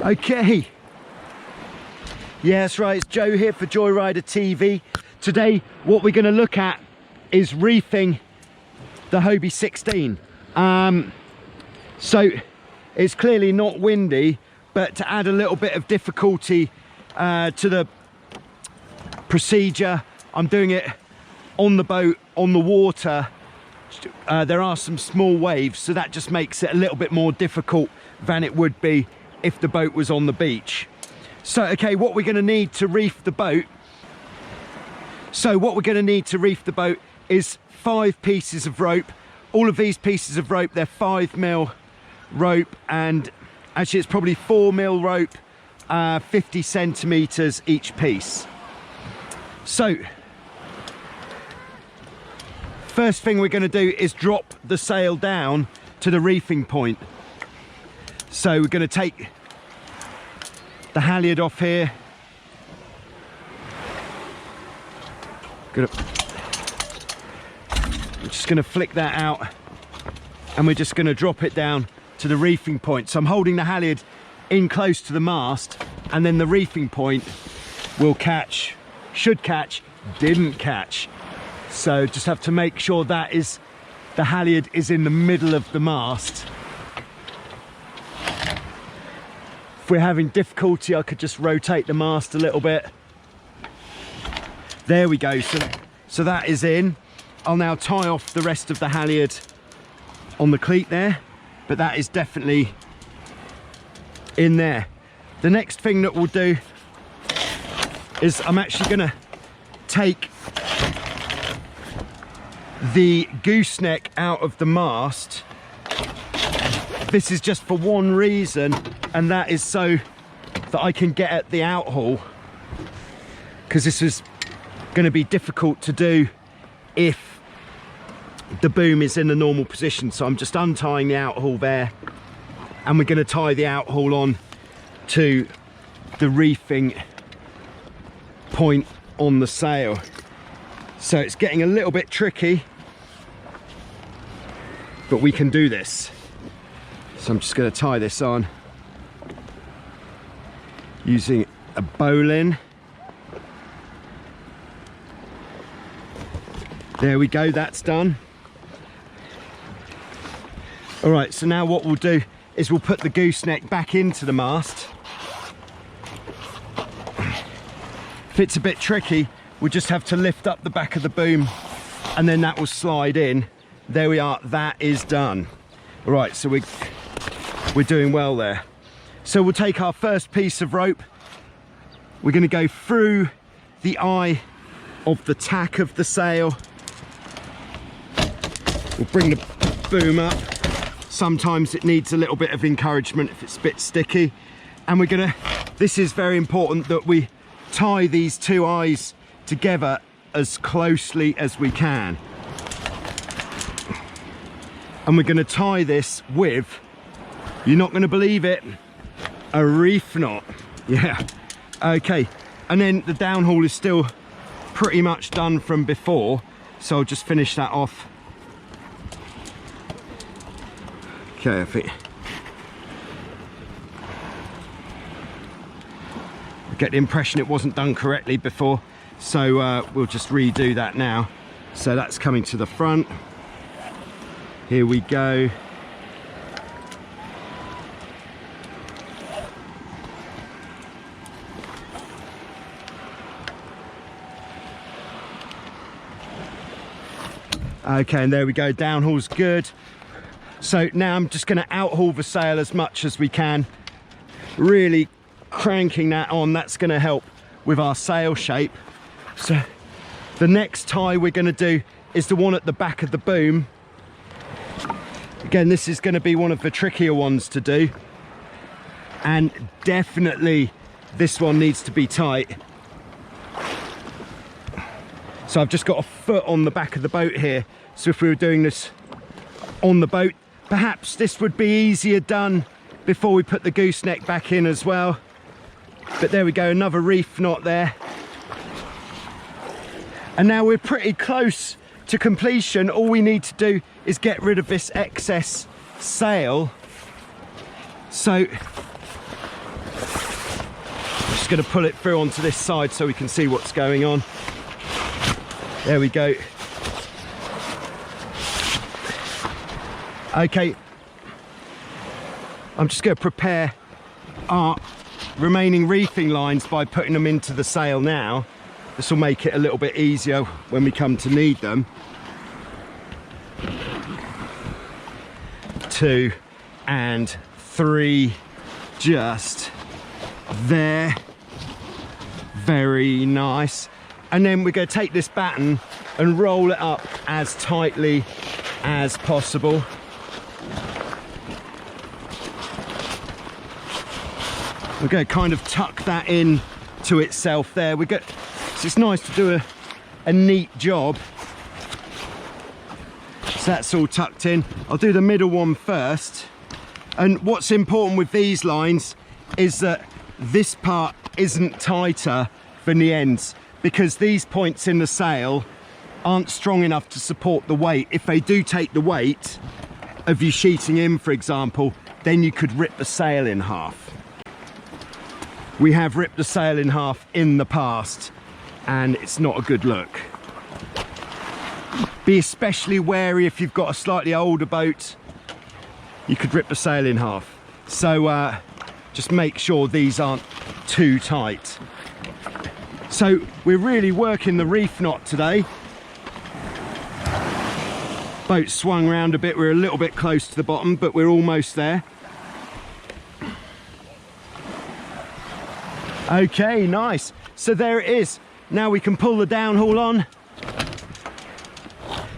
Okay. Yeah, that's right, it's Joe here for Joyrider TV. Today, what we're gonna look at is reefing the Hobie 16. So, it's clearly not windy, but to add a little bit of difficulty to the procedure, I'm doing it on the boat, on the water. There are some small waves, so that just makes it a little bit more difficult than it would be if the boat was on the beach. So, okay, what we're gonna need to reef the boat. So what we're gonna need to reef the boat is 5 pieces of rope. All of these pieces of rope, they're 5mm rope, and actually it's probably 4mm rope, 50 centimeters each piece. So, first thing we're gonna do is drop the sail down to the reefing point. So we're gonna take the halyard off here. I'm just gonna flick that out, and we're just gonna drop it down to the reefing point. So I'm holding the halyard in close to the mast, and then the reefing point will catch, should catch, didn't catch. So just have to make sure that is, the halyard is in the middle of the mast. If we're having difficulty, I could just rotate the mast a little bit. There we go, so that is in. I'll now tie off the rest of the halyard on the cleat there, but that is definitely in there. The next thing that we'll do is I'm actually gonna take the gooseneck out of the mast. This is just for one reason, and that is so that I can get at the outhaul, because this is going to be difficult to do if the boom is in a normal position. So I'm just untying the outhaul there, and we're going to tie the outhaul on to the reefing point on the sail. So it's getting a little bit tricky, but we can do this. So I'm just going to tie this on using a bowline. There we go, that's done. All right, so now what we'll do is we'll put the gooseneck back into the mast. If it's a bit tricky, we'll just have to lift up the back of the boom, and then that will slide in. There we are, that is done. All right, so we're doing well there. So we'll take our first piece of rope. We're going to go through the eye of the tack of the sail. We'll bring the boom up. Sometimes it needs a little bit of encouragement if it's a bit sticky. And we're gonna, this is very important that we tie these two eyes together as closely as we can. And we're gonna tie this with, you're not gonna believe it, a reef knot. Yeah, okay. And then the downhaul is still pretty much done from before, so I'll just finish that off. Okay, I think I get the impression it wasn't done correctly before, so we'll just redo that now. So that's coming to the front. Here we go. Okay, and there we go, downhaul's good. So now I'm just going to outhaul the sail as much as we can, really cranking that on. That's going to help with our sail shape. So the next tie we're going to do is the one at the back of the boom. Again, this is going to be one of the trickier ones to do, and definitely this one needs to be tight. So I've just got a foot on the back of the boat here, so if we were doing this on the boat, perhaps this would be easier done before we put the gooseneck back in as well. But there we go, another reef knot there. And now we're pretty close to completion. All we need to do is get rid of this excess sail. So just going to pull it through onto this side so we can see what's going on. There we go. Okay, I'm just going to prepare our remaining reefing lines by putting them into the sail now. This will make it a little bit easier when we come to need them. 2 and 3, just there. Very nice. And then we're going to take this batten and roll it up as tightly as possible. We're going to kind of tuck that in to itself there. So it's nice to do a neat job. So that's all tucked in. I'll do the middle one first. And what's important with these lines is that this part isn't tighter than the ends, because these points in the sail aren't strong enough to support the weight. If they do take the weight of you sheeting in, for example, then you could rip the sail in half. We have ripped the sail in half in the past, and it's not a good look. Be especially wary if you've got a slightly older boat. You could rip the sail in half. So just make sure these aren't too tight. So we're really working the reef knot today. Boat swung round a bit. We're a little bit close to the bottom, but we're almost there. Okay, nice. So there it is. Now we can pull the downhaul on,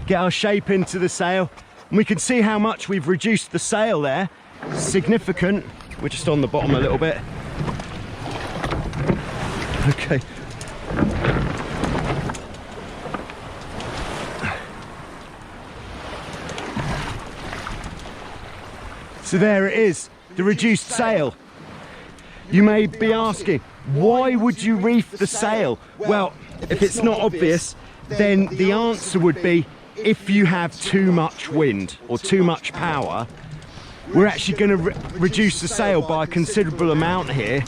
get our shape into the sail, and we can see how much we've reduced the sail there. Significant. We're just on the bottom a little bit. Okay. So there it is, the reduced sail. You may be asking, why would you reef the sail? Well, if it's not obvious, then the answer would be if you have too much wind or too much power. We're actually going to reduce the sail by a considerable amount here.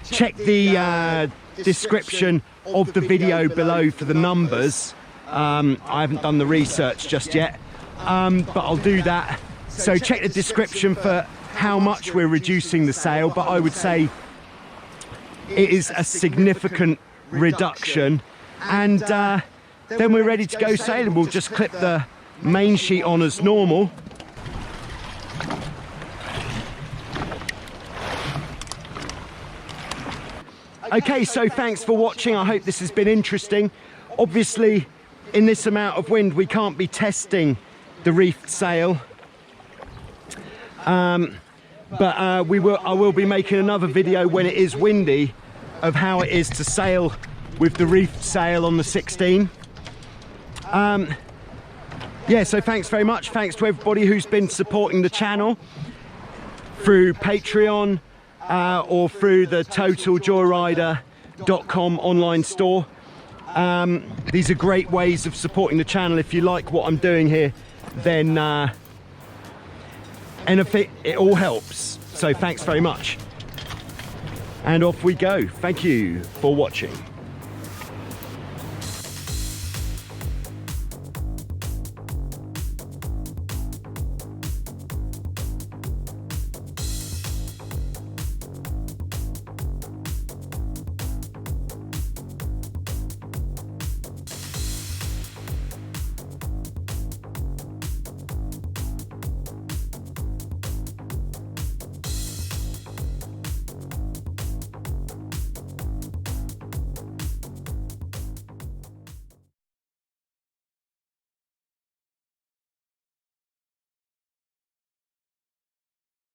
Check the description of the video below for the numbers. I haven't done the research just yet, but I'll do that. So check the description for how much we're reducing the sail, but I would say it is a significant reduction, and then we're ready to go sailing. We'll just clip the main sheet on as normal. Okay, so thanks for watching. I hope this has been interesting. Obviously, in this amount of wind, we can't be testing the reefed sail. But I will be making another video when it is windy of how it is to sail with the reefed sail on the 16. Yeah, so thanks very much. Thanks to everybody who's been supporting the channel through Patreon or through the totaljoyrider.com online store. These are great ways of supporting the channel. If you like what I'm doing here, then and if it all helps. So thanks very much. And off we go. Thank you for watching.